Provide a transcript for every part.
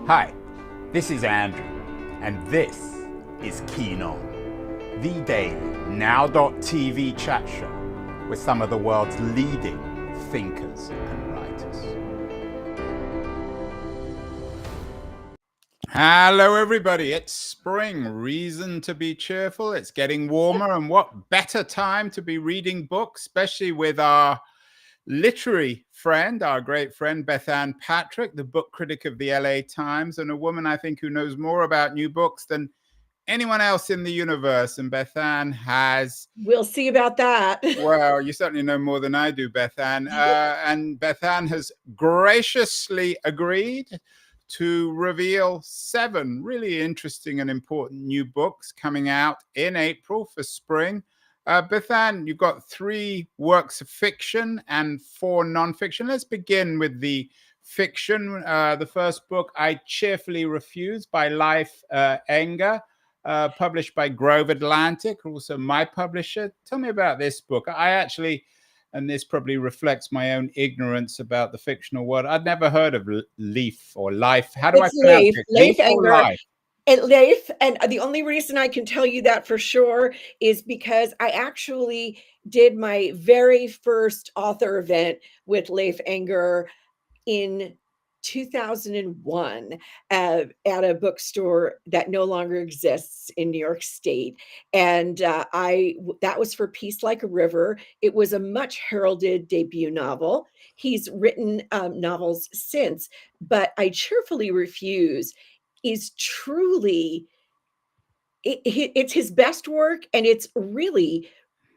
Hi, this is Andrew, and this is Keen On, the daily now.tv chat show with some of the world's leading thinkers and writers. Hello, everybody. It's spring. Reason to be cheerful. It's getting warmer, and what better time to be reading books, especially with our literary friend, our great friend, Bethanne Patrick, the book critic of the LA Times, and a woman I think who knows more about new books than anyone else in the universe. And Bethanne has... We'll see about that. Well, you certainly know more than I do, Bethanne. And Bethanne has graciously agreed to reveal 7 really interesting and important new books coming out in April for spring. Bethanne, you've got 3 works of fiction and 4 nonfiction. Let's begin with the fiction. The first book, I Cheerfully Refuse, by Leif Enger, published by Grove Atlantic, also my publisher. Tell me about this book. I actually, and this probably reflects my own ignorance about the fictional world, I'd never heard of Leif or Life. How do I pronounce it? Leif Leif or Enger. Life? And Leif, and the only reason I can tell you that for sure is because I actually did my very first author event with Leif Enger in 2001 at a bookstore that no longer exists in New York State. And that was for Peace Like a River. It was a much heralded debut novel. He's written novels since, but I Cheerfully Refuse is truly, it's his best work, and it's really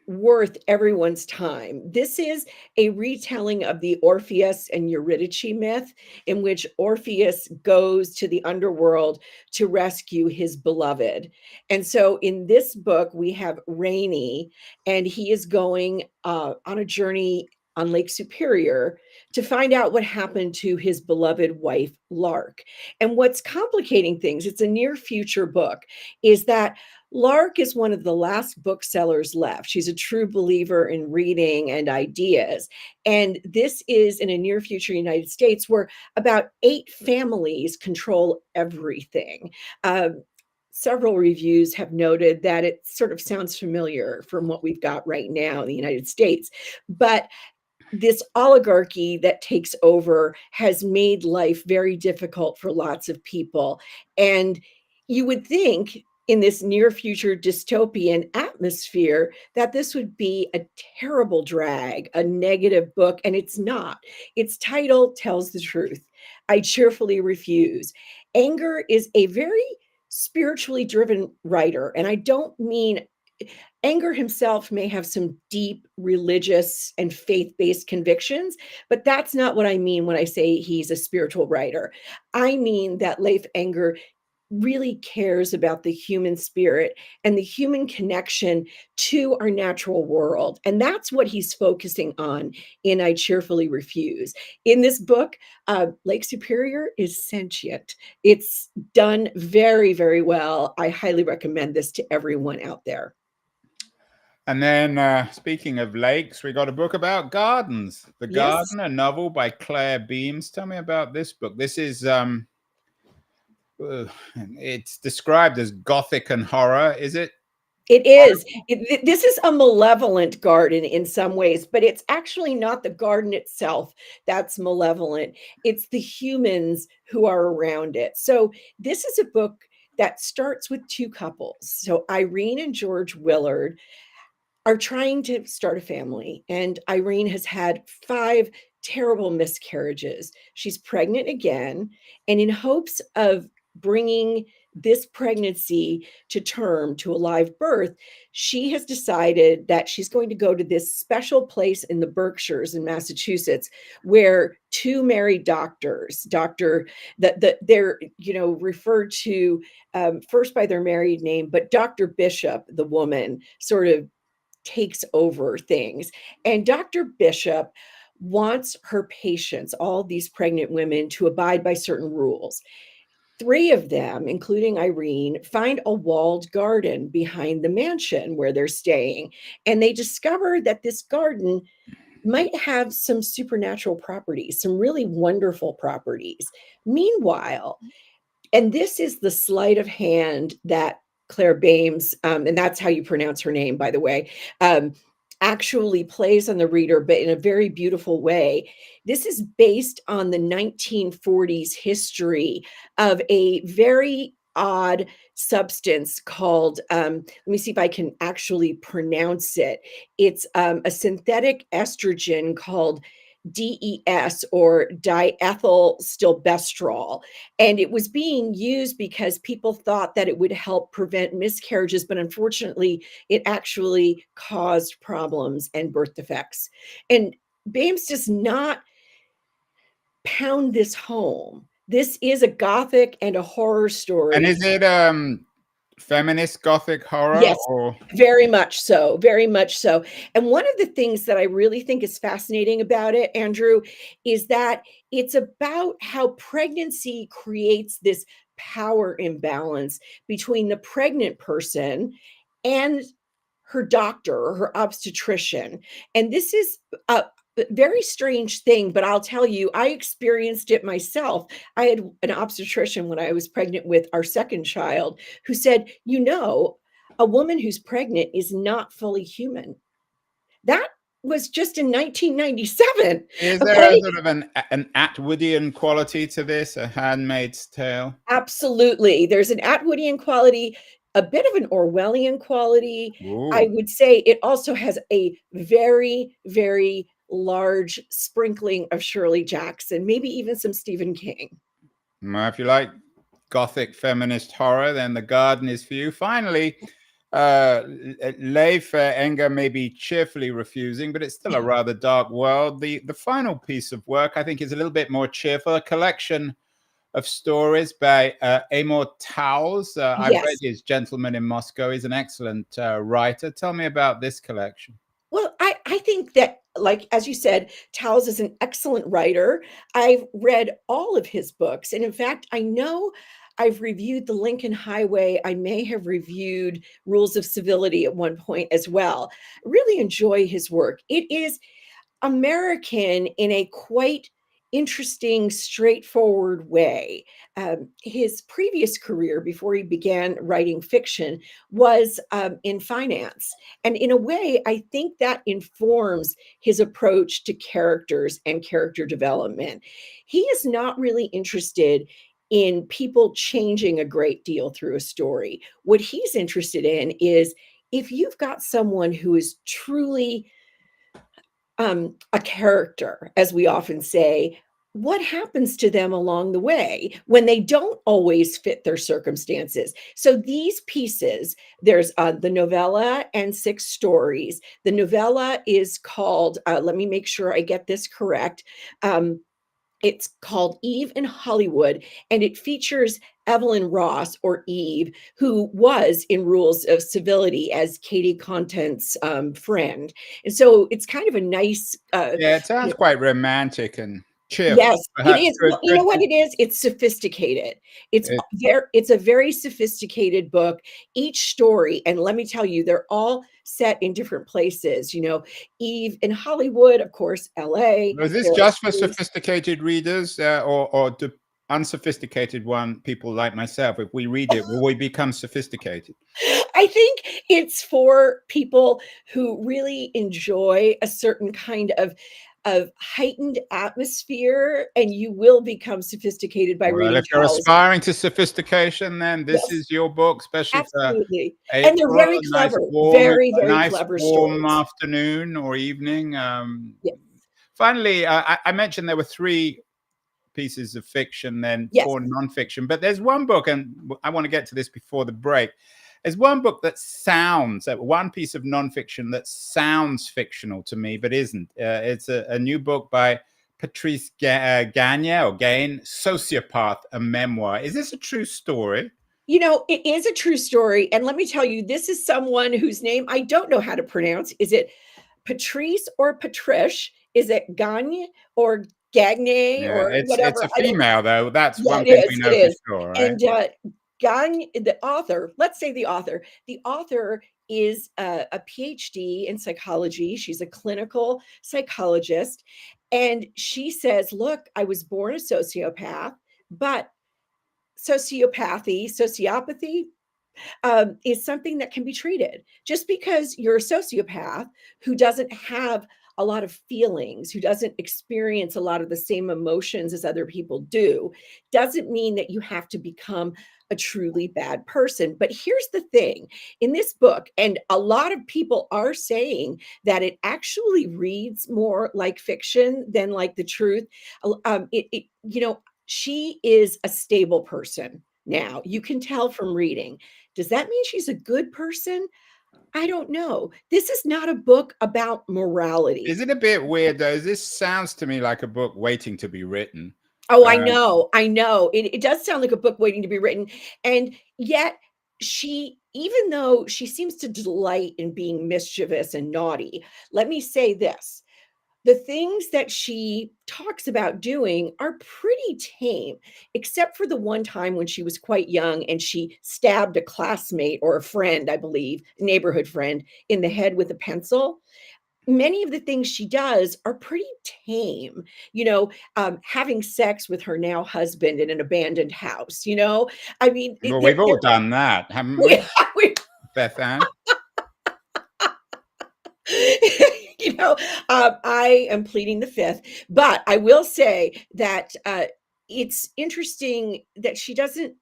worth everyone's time. This is a retelling of the Orpheus and Eurydice myth, in which Orpheus goes to the underworld to rescue his beloved. And so in this book, we have Rainy, and he is going on a journey on Lake Superior to find out what happened to his beloved wife, Lark. And what's complicating things, it's a near future book, is that Lark is one of the last booksellers left. She's a true believer in reading and ideas. And this is in a near future United States where about 8 families control everything. Several reviews have noted that it sort of sounds familiar from what we've got right now in the United States. But this oligarchy that takes over has made life very difficult for lots of people. And you would think in this near future dystopian atmosphere that this would be a terrible drag, a negative book, and it's not. Its title tells the truth. I Cheerfully Refuse. Enger is a very spiritually driven writer, and I don't mean Enger himself may have some deep religious and faith-based convictions, but that's not what I mean when I say he's a spiritual writer. I mean that Leif Enger really cares about the human spirit and the human connection to our natural world. And that's what he's focusing on in I Cheerfully Refuse. In this book, Lake Superior is sentient. It's done very, very well. I highly recommend this to everyone out there. And then, speaking of lakes, we got a book about gardens. The Garden, a novel by Claire Beams. Tell me about this book. This is, it's described as gothic and horror, is it? It is. This is a malevolent garden in some ways, but it's actually not the garden itself that's malevolent. It's the humans who are around it. So this is a book that starts with 2 couples. So Irene and George Willard are trying to start a family, and Irene has had 5 terrible miscarriages. She's pregnant again, and in hopes of bringing this pregnancy to term, to a live birth, she has decided that she's going to go to this special place in the Berkshires in Massachusetts where 2 married doctors, they're referred to first by their married name, but Dr. Bishop, the woman, sort of takes over things. And Dr. Bishop wants her patients, all these pregnant women, to abide by certain rules. 3 of them, including Irene, find a walled garden behind the mansion where they're staying. And they discover that this garden might have some supernatural properties, some really wonderful properties. Meanwhile, And this is the sleight of hand that Claire Bames, and that's how you pronounce her name, by the way, actually plays on the reader, but in a very beautiful way. This is based on the 1940s history of a very odd substance called, let me see if I can actually pronounce it. It's a synthetic estrogen called DES, or diethylstilbestrol. And it was being used because people thought that it would help prevent miscarriages, but unfortunately, it actually caused problems and birth defects. And Bames does not pound this home. This is a gothic and a horror story. And is it feminist gothic horror? Yes, or very much so, very much so. And one of the things that I really think is fascinating about it, Andrew, is that it's about how pregnancy creates this power imbalance between the pregnant person and her doctor or her obstetrician. And this is a very strange thing, but I'll tell you, I experienced it myself. I had an obstetrician when I was pregnant with our second child who said, a woman who's pregnant is not fully human. That was just in 1997. is there a Okay. sort of an Atwoodian quality to this, a Handmaid's Tale? Absolutely. There's an Atwoodian quality, a bit of an Orwellian quality. I Ooh. would say it also has a very, very large sprinkling of Shirley Jackson, maybe even some Stephen King. If you like gothic feminist horror, then The Garden is for you. Finally, Leif Enger may be cheerfully refusing, but it's still a rather dark world. The final piece of work, I think, is a little bit more cheerful, a collection of stories by Amor Towles. I've read Yes. his Gentleman in Moscow. He's an excellent writer. Tell me about this collection. Well, I think that, like, as you said, Towles is an excellent writer. I've read all of his books. And in fact, I know I've reviewed The Lincoln Highway. I may have reviewed Rules of Civility at one point as well. Really enjoy his work. It is American in a quite interesting, straightforward way. His previous career, before he began writing fiction, was in finance. And in a way, I think that informs his approach to characters and character development. He is not really interested in people changing a great deal through a story. What he's interested in is if you've got someone who is truly a character, as we often say, what happens to them along the way when they don't always fit their circumstances? So these pieces, there's the novella and 6 stories. The novella is called, let me make sure I get this correct. It's called Eve in Hollywood, and it features Evelyn Ross, or Eve, who was in Rules of Civility as Katie Content's friend. And so it's kind of a nice, Yeah, it sounds quite romantic and cheerful. yes, it Perhaps is. good. Well, you know what it is? It's sophisticated. It, It's a very sophisticated book. Each story, and let me tell you, they're all set in different places. Eve in Hollywood, of course, LA. is this There are just for stories. sophisticated readers, or do unsophisticated people like myself, if we read it, will we become sophisticated? I think it's for people who really enjoy a certain kind of heightened atmosphere, and you will become sophisticated by Well, reading if you're Towles. aspiring to sophistication, then this Yes, is your book, especially for absolutely. And they're April, very a nice clever, warm, very, very clever stories. afternoon or evening. Yes, Finally, I mentioned there were 3 pieces of fiction, then yes. 4 nonfiction. But there's one book, and I want to get to this before the break. There's one book that sounds, one piece of nonfiction that sounds fictional to me, but isn't. It's a new book by Patrice Gagne, Sociopath, a Memoir. Is this a true story? It is a true story. And let me tell you, this is someone whose name I don't know how to pronounce. Is it Patrice or Patrice? Is it Gagne or Gagne Yeah, or it's whatever? a I don't. female though. That's Yeah, one it thing we is. It know for is. sure, right? And Gagne, the author, let's say the author. The author is a PhD in psychology. She's a clinical psychologist. And she says, look, I was born a sociopath, but sociopathy, is something that can be treated. Just because you're a sociopath who doesn't have a lot of feelings, who doesn't experience a lot of the same emotions as other people do, doesn't mean that you have to become a truly bad person. But here's the thing in this book, and a lot of people are saying that it actually reads more like fiction than like the truth. She is a stable person now. You can tell from reading. Does that mean she's a good person? I don't know. This is not a book about morality. Is it a bit weird though? This sounds to me like a book waiting to be written. Oh, I know. I know. It does sound like a book waiting to be written. And yet even though she seems to delight in being mischievous and naughty, let me say this. The things that she talks about doing are pretty tame, except for the one time when she was quite young and she stabbed a classmate or a friend, I believe, neighborhood friend, in the head with a pencil. Many of the things she does are pretty tame, having sex with her now husband in an abandoned house, I mean, Well, we've all done that, haven't we, we Bethanne? I am pleading the fifth, but I will say that it's interesting that she doesn't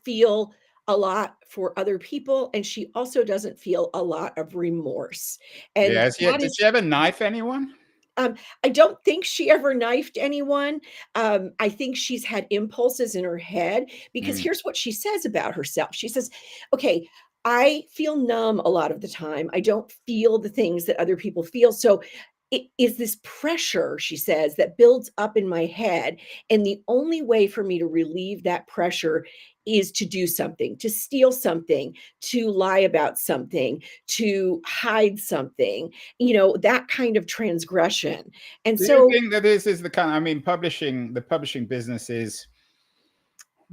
feel a lot for other people, and she also doesn't feel a lot of remorse. And Yes. Yeah. Did she ever knife anyone? I don't think she ever knifed anyone. I think she's had impulses in her head because here's what she says about herself. She says, okay, I feel numb a lot of the time. I don't feel the things that other people feel. So it is this pressure, she says, that builds up in my head. And the only way for me to relieve that pressure is to do something, to steal something, to lie about something, to hide something, that kind of transgression. And Do you so, think that this is the kind? I mean, the publishing business is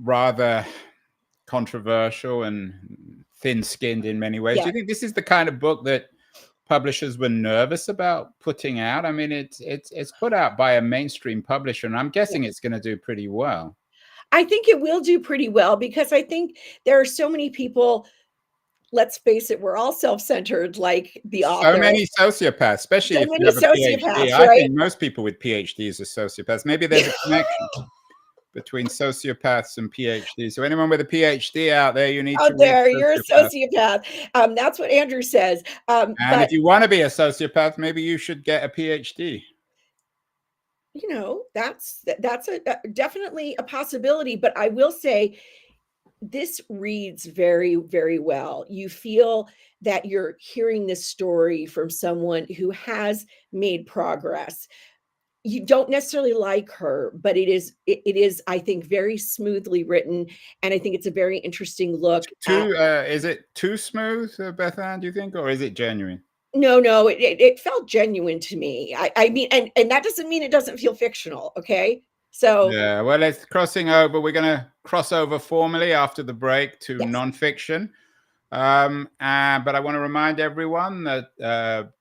rather controversial and thin-skinned in many ways. Do yeah, you think this is the kind of book that publishers were nervous about putting out? I mean, it's put out by a mainstream publisher, and I'm guessing yeah. it's going to do pretty well. I think it will do pretty well because I think there are so many people, let's face it, we're all self-centered like the So author. many sociopaths, especially So if you many have a PhD. sociopaths, I right? think most people with PhDs are sociopaths. Maybe there's a connection between sociopaths and PhDs. So anyone with a PhD out there, you need to Out read there, you're a Sociopath. sociopath. That's what Andrew says. And But if you want to be a sociopath, maybe you should get a PhD. that's definitely a possibility. But I will say this reads very, very well. You feel that you're hearing this story from someone who has made progress. You don't necessarily like her, but it is, I think, very smoothly written, and I think it's a very interesting look at. Is it too smooth, Bethanne, do you think, or is it genuine? No, it felt genuine to me. I mean, and that doesn't mean it doesn't feel fictional, okay? So, Yeah, well, it's crossing over. We're going to cross over formally after the break to yes. nonfiction. But I want to remind everyone that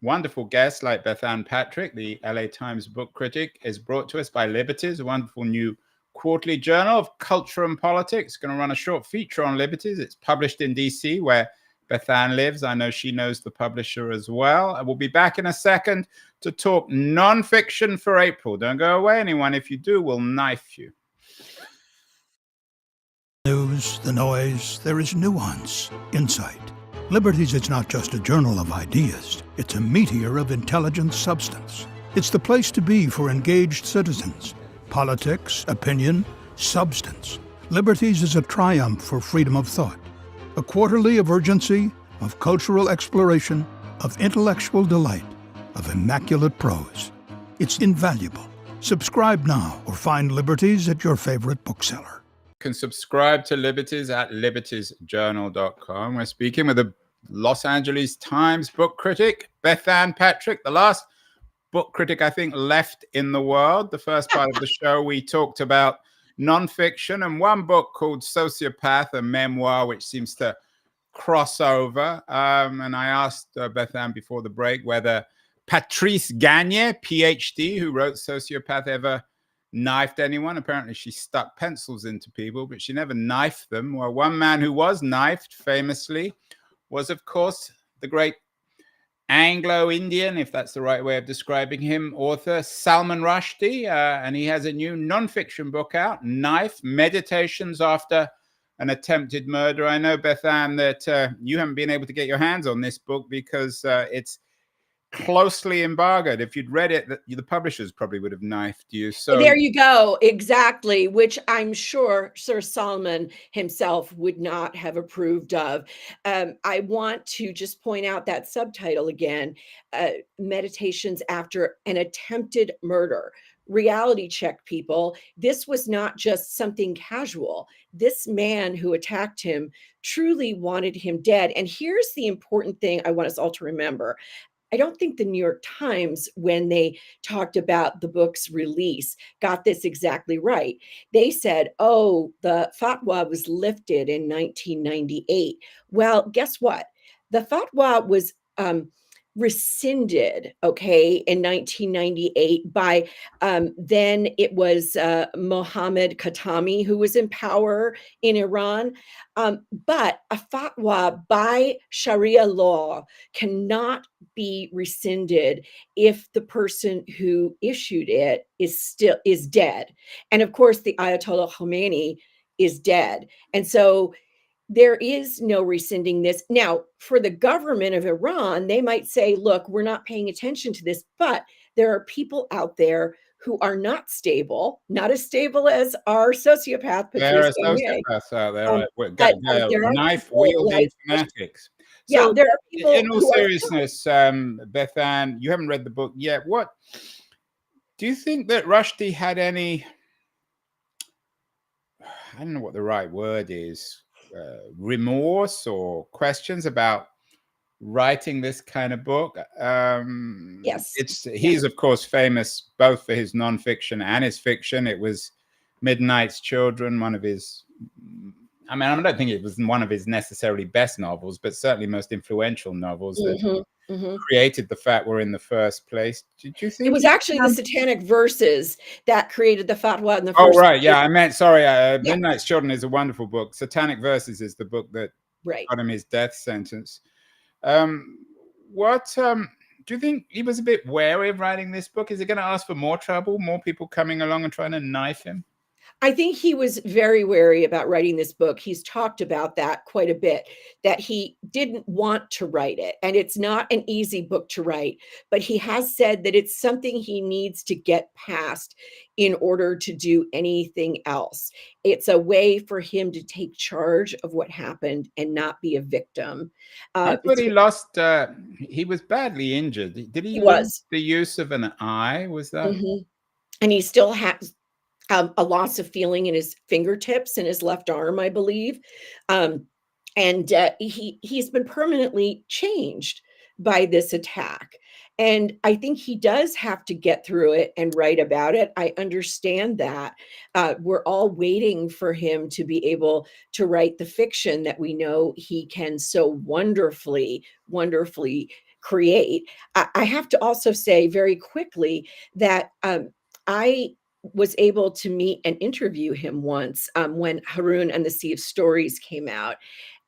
wonderful guests like Bethanne Patrick, the LA Times book critic, is brought to us by Liberties, a wonderful new quarterly journal of culture and politics. Going to run a short feature on Liberties. It's published in DC, where Bethanne lives. I know she knows the publisher as well. I will be back in a second to talk nonfiction for April. Don't go away, anyone. If you do, we'll knife you. News, the noise, there is nuance, insight. Liberties is not just a journal of ideas, it's a meteor of intelligent substance. It's the place to be for engaged citizens. Politics, opinion, substance. Liberties is a triumph for freedom of thought. A quarterly of urgency, of cultural exploration, of intellectual delight, of immaculate prose. It's invaluable. Subscribe now or find Liberties at your favorite bookseller. Can subscribe to Liberties at libertiesjournal.com. We're speaking with the Los Angeles Times book critic, Bethanne Patrick, the last book critic, I think, left in the world. The first part of the show, we talked about nonfiction and one book called Sociopath, a memoir, which seems to cross over. And I asked Bethanne before the break whether Patrice Gagne, PhD, who wrote Sociopath, ever knifed anyone. Apparently she stuck pencils into people, but she never knifed them. Well, one man who was knifed famously was, of course, the great Anglo-Indian, if that's the right way of describing him, author Salman Rushdie, and he has a new non-fiction book out, Knife: Meditations After an Attempted Murder. I know, Bethanne, that you haven't been able to get your hands on this book because it's closely embargoed. If you'd read it, the publishers probably would have knifed you. So there you go. Exactly. Which I'm sure Sir Solomon himself would not have approved of. I want to just point out that subtitle again, Meditations After an Attempted Murder. Reality check, people. This was not just something casual. This man who attacked him truly wanted him dead. And here's the important thing I want us all to remember. I don't think the New York Times, when they talked about the book's release, got this exactly right. They said, oh, the fatwa was lifted in 1998. Well, guess what? The fatwa was rescinded, okay, in 1998 by then it was Mohammad Khatami who was in power in Iran. But a fatwa by Sharia law cannot be rescinded if the person who issued it is dead. And of course, the Ayatollah Khomeini is dead. And so there is no rescinding this. Now, for the government of Iran, they might say, look, we're not paying attention to this, but there are people out there who are not stable, not as stable as our sociopath, there Patrice are Gagne. sociopaths out there, right? There are Knife-wielding fanatics. Yeah, So, there are people in all who are seriousness, Bethanne, you haven't read the book yet. What do you think that Rushdie had any, I don't know what the right word is, remorse or questions about writing this kind of book? Yes. He's of course famous both for his nonfiction and his fiction. It was Midnight's Children, one of his, I mean, I don't think it was one of his necessarily best novels, but certainly most influential novels that created the fatwa in the first place. Did you think it was actually the Satanic Verses that created the fatwa in the first Oh, right. Yeah, I meant, sorry. Yeah. Midnight's Children is a wonderful book. Satanic Verses is the book that got him his death sentence. Do you think he was a bit wary of writing this book? Is it going to ask for more trouble, more people coming along and trying to knife him? I think he was very wary about writing this book. He's talked about that quite a bit, that he didn't want to write it. And it's not an easy book to write, but he has said that it's something he needs to get past in order to do anything else. It's a way for him to take charge of what happened and not be a victim. I thought he lost, he was badly injured. Did he lose the use of an eye? Was that? And he still has a loss of feeling in his fingertips and his left arm, I believe. And he's been permanently changed by this attack. And I think he does have to get through it and write about it. I understand that. We're all waiting for him to be able to write the fiction that we know he can so wonderfully, wonderfully create. I have to also say very quickly that I was able to meet and interview him once when Harun and the Sea of Stories came out.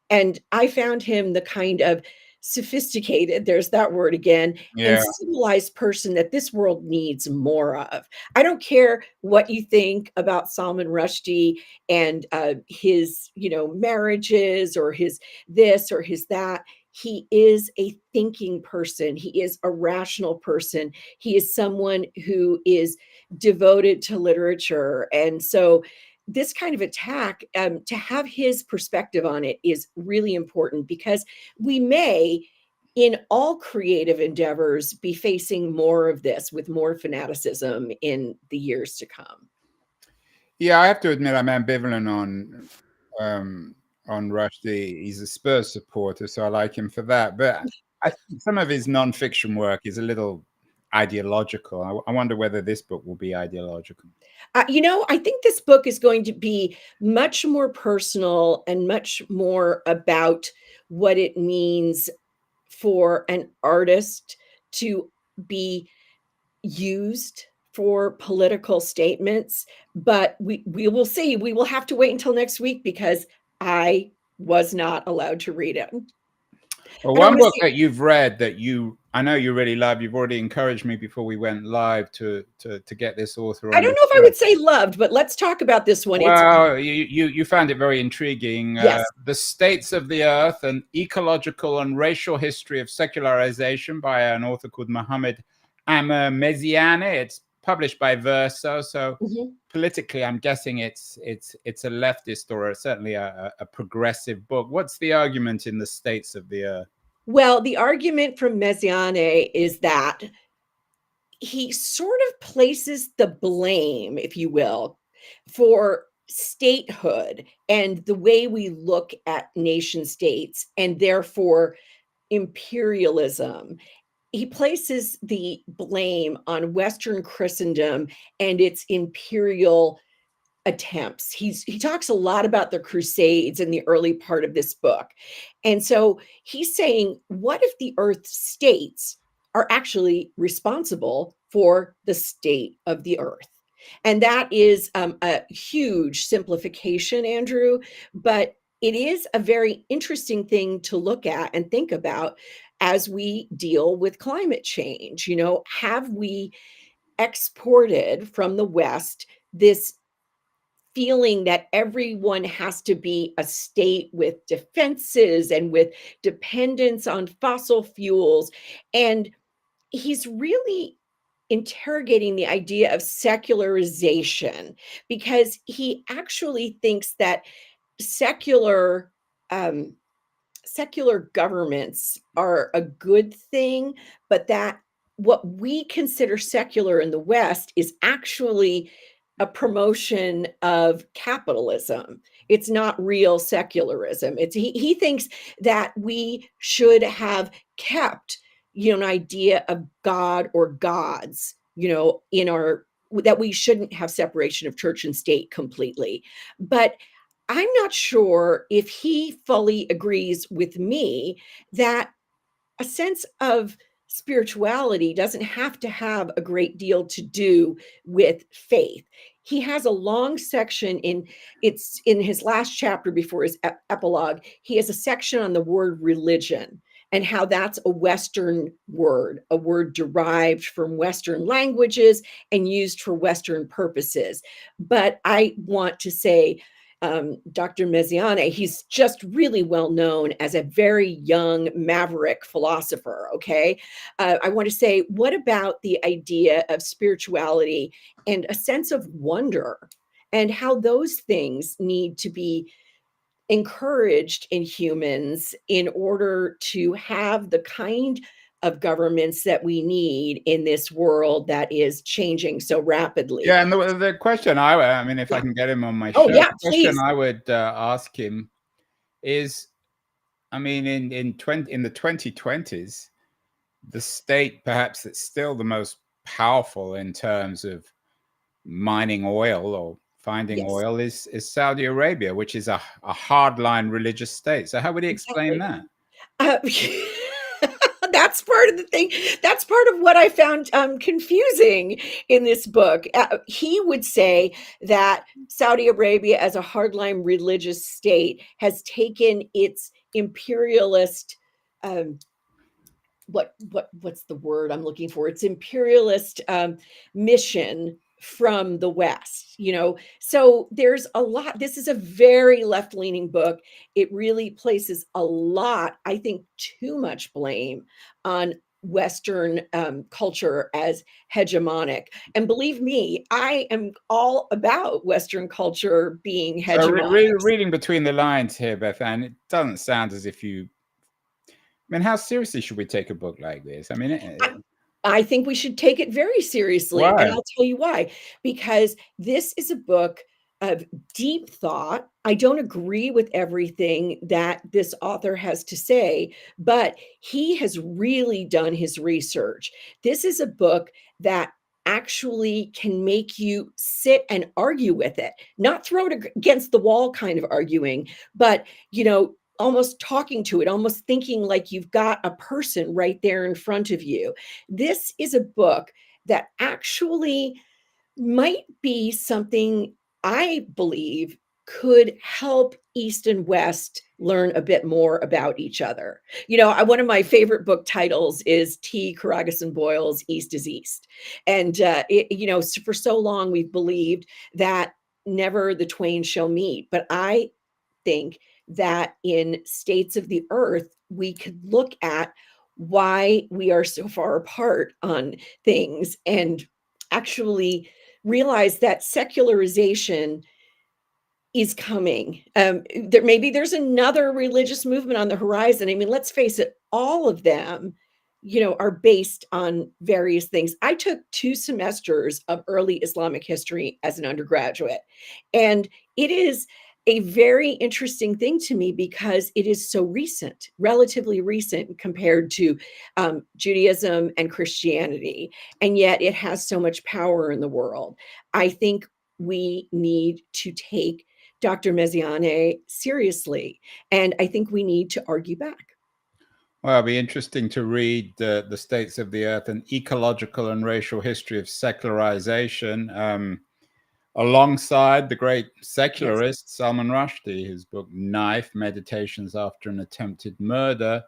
And I found him the kind of sophisticated, there's that word again, and civilized person that this world needs more of. I don't care what you think about Salman Rushdie and his, marriages or his this or his that. He is a thinking person. He is a rational person. He is someone who is devoted to literature. And so this kind of attack, to have his perspective on it is really important, because we may, in all creative endeavors, be facing more of this with more fanaticism in the years to come. Yeah, I have to admit I'm ambivalent on Rushdie. He's a Spurs supporter, so I like him for that. But I think some of his nonfiction work is a little ideological. I wonder whether this book will be ideological. I think this book is going to be much more personal and much more about what it means for an artist to be used for political statements, but we will see. We will have to wait until next week because I was not allowed to read it. Well, And I one wanna book see- that you've read that I know you really love, you've already encouraged me before we went live to get this author I on don't the know if I show. would say loved, but let's talk about this one. Well, you found it very intriguing. Yes. The States of the Earth, an ecological and racial history of secularization by an author called Mohammed Amr Meziane. It's published by Verso. So politically, I'm guessing it's a leftist or certainly a progressive book. What's the argument in the States of the Earth? Well, the argument from Meziane is that he sort of places the blame, if you will, for statehood and the way we look at nation states and therefore imperialism. He places the blame on Western Christendom and its imperial attempts. He talks a lot about the Crusades in the early part of this book. And so he's saying, what if the Earth states are actually responsible for the state of the Earth? And that is a huge simplification, Andrew, but it is a very interesting thing to look at and think about as we deal with climate change. You know, have we exported from the West this feeling that everyone has to be a state with defenses and with dependence on fossil fuels? And he's really interrogating the idea of secularization because he actually thinks that secular secular governments are a good thing, but that what we consider secular in the West is actually a promotion of capitalism. It's not real secularism. He thinks that we should have kept, an idea of God or gods, in our that we shouldn't have separation of church and state completely. But I'm not sure if he fully agrees with me that a sense of spirituality doesn't have to have a great deal to do with faith. He has a long section it's in his last chapter before his epilogue. He has a section on the word religion and how that's a Western word, a word derived from Western languages and used for Western purposes. But I want to say, Dr. Meziane, he's just really well known as a very young maverick philosopher. Okay. I want to say, what about the idea of spirituality and a sense of wonder and how those things need to be encouraged in humans in order to have the kind of governments that we need in this world that is changing so rapidly? Yeah, and the question I mean, if I can get him on my show, Oh, yeah, the question please. I would ask him is, I mean, in the 2020s, the state perhaps that's still the most powerful in terms of mining oil or finding Yes. oil is Saudi Arabia, which is a hardline religious state. So how would he explain that? That's part of the thing. That's part of what I found confusing in this book. He would say that Saudi Arabia, as a hardline religious state, has taken its imperialist what's the word I'm looking for? It's imperialist mission from the West, So there's a lot. This is a very left-leaning book. It really places a lot, I think, too much blame on Western culture as hegemonic. And believe me, I am all about Western culture being hegemonic. So reading between the lines here, Bethanne, it doesn't sound as if you. I mean, how seriously should we take a book like this? I mean, I think we should take it very seriously. Why? And I'll tell you why. Because this is a book of deep thought. I don't agree with everything that this author has to say, but he has really done his research. This is a book that actually can make you sit and argue with it, not throw it against the wall kind of arguing, but, almost talking to it, almost thinking like you've got a person right there in front of you. This is a book that actually might be something I believe could help East and West learn a bit more about each other. One of my favorite book titles is T. Karagas Boyle's East is East. And, for so long we've believed that never the twain shall meet. But I think that in States of the Earth, we could look at why we are so far apart on things and actually realize that secularization is coming. There's another religious movement on the horizon. I mean, let's face it, all of them, are based on various things. I took 2 semesters of early Islamic history as an undergraduate, and it is a very interesting thing to me because it is so recent, relatively recent compared to Judaism and Christianity, and yet it has so much power in the world. I think we need to take Dr. Messiaen seriously. And I think we need to argue back. Well, it'll be interesting to read the States of the Earth, an ecological and racial history of secularization, alongside the great secularist Salman Rushdie, whose book Knife, Meditations After an Attempted Murder,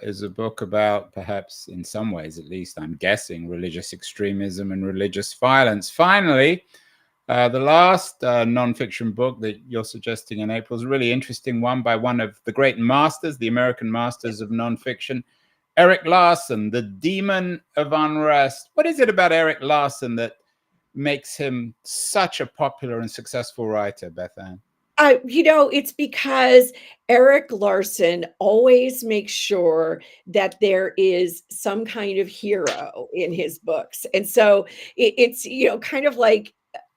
is a book about, perhaps in some ways at least, I'm guessing, religious extremism and religious violence. Finally, the last nonfiction book that you're suggesting in April is a really interesting one by one of the great masters, the American masters of nonfiction, Erik Larson, The Demon of Unrest. What is it about Erik Larson that makes him such a popular and successful writer, Bethanne? It's because Erik Larson always makes sure that there is some kind of hero in his books. And so it's, kind of like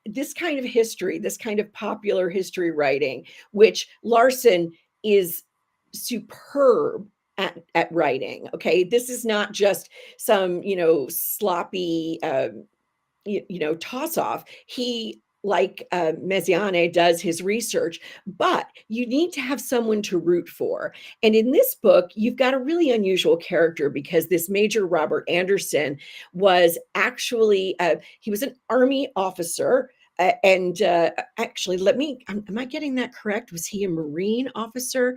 this kind of history, this kind of popular history writing, which Larson is superb at writing. Okay. This is not just some, sloppy, toss off. He, like Messiaen, does his research, but you need to have someone to root for. And in this book, you've got a really unusual character because this Major Robert Anderson was actually, he was an Army officer. Actually, am I getting that correct? Was he a Marine officer?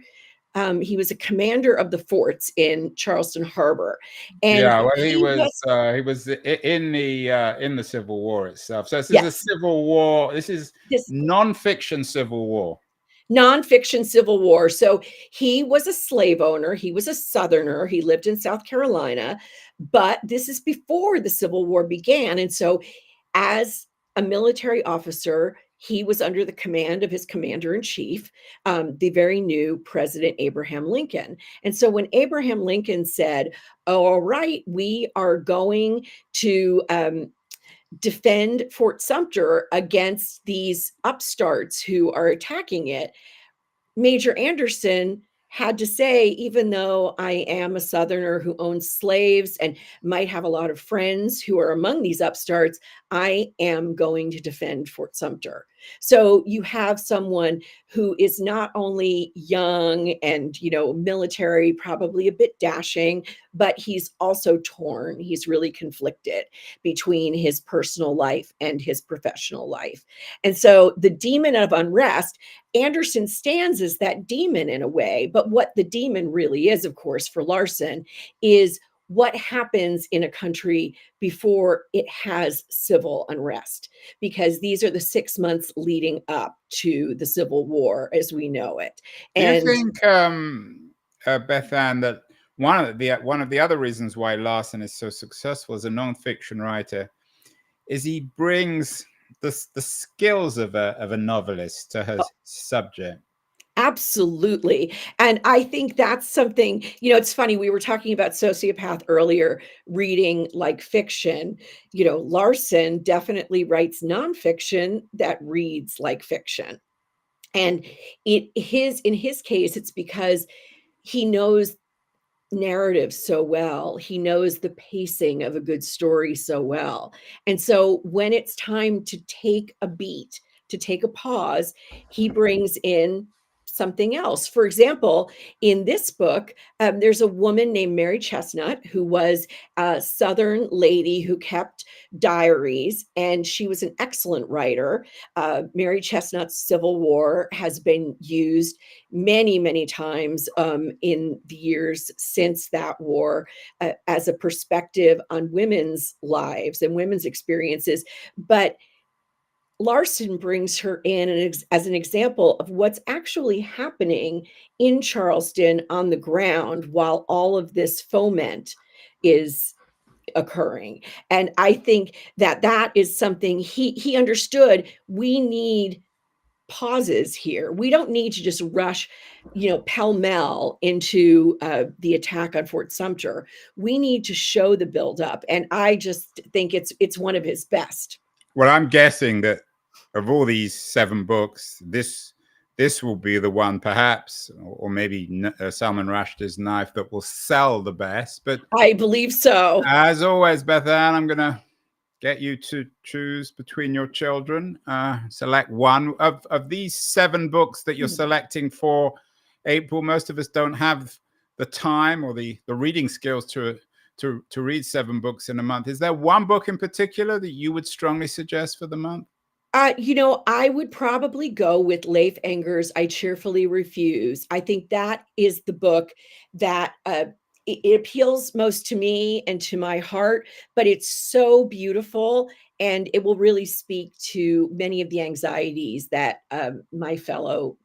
He was a commander of the forts in Charleston Harbor, and yeah, well, he was in the Civil War itself. So this is a Civil War. This is nonfiction Civil War. Nonfiction Civil War. So he was a slave owner. He was a Southerner. He lived in South Carolina, but this is before the Civil War began. And so, as a military officer, he was under the command of his commander in chief, the very new President Abraham Lincoln. And so when Abraham Lincoln said, "Oh, all right, we are going to defend Fort Sumter against these upstarts who are attacking it," Major Anderson had to say, even though I am a Southerner who owns slaves and might have a lot of friends who are among these upstarts, I am going to defend Fort Sumter. So you have someone who is not only young and, military, probably a bit dashing, but he's also torn. He's really conflicted between his personal life and his professional life. And so the demon of unrest, Anderson stands as that demon in a way, but what the demon really is, of course, for Larson, is what happens in a country before it has civil unrest, because these are the 6 months leading up to the Civil War as we know it. And do you think, Bethanne, that one of the other reasons why Larson is so successful as a nonfiction writer is he brings the skills of a novelist to her subject? Absolutely. And I think that's something, it's funny. We were talking about Sociopath earlier, reading like fiction. Larson definitely writes nonfiction that reads like fiction. And in his case, it's because he knows narrative so well. He knows the pacing of a good story so well. And so when it's time to take a beat, to take a pause, he brings in something else. For example, in this book, there's a woman named Mary Chestnut who was a Southern lady who kept diaries, and she was an excellent writer. Mary Chestnut's Civil War has been used many, many times in the years since that war as a perspective on women's lives and women's experiences. But Larson brings her in as an example of what's actually happening in Charleston on the ground while all of this foment is occurring. And I think that that is something he understood. We need pauses here. We don't need to just rush, pell-mell into the attack on Fort Sumter. We need to show the buildup, and I just think it's one of his best. Well, I'm guessing that of all these 7 books, this will be the one, perhaps, or maybe Salman Rushdie's Knife, that will sell the best. But I believe so. As always, Bethanne, I'm going to get you to choose between your children. Select one of these 7 books that you're selecting for April. Most of us don't have the time or the reading skills to read 7 books in a month. Is there one book in particular that you would strongly suggest for the month? I would probably go with Leif Enger's I Cheerfully Refuse. I think that is the book that it appeals most to me and to my heart, but it's so beautiful, and it will really speak to many of the anxieties that my fellow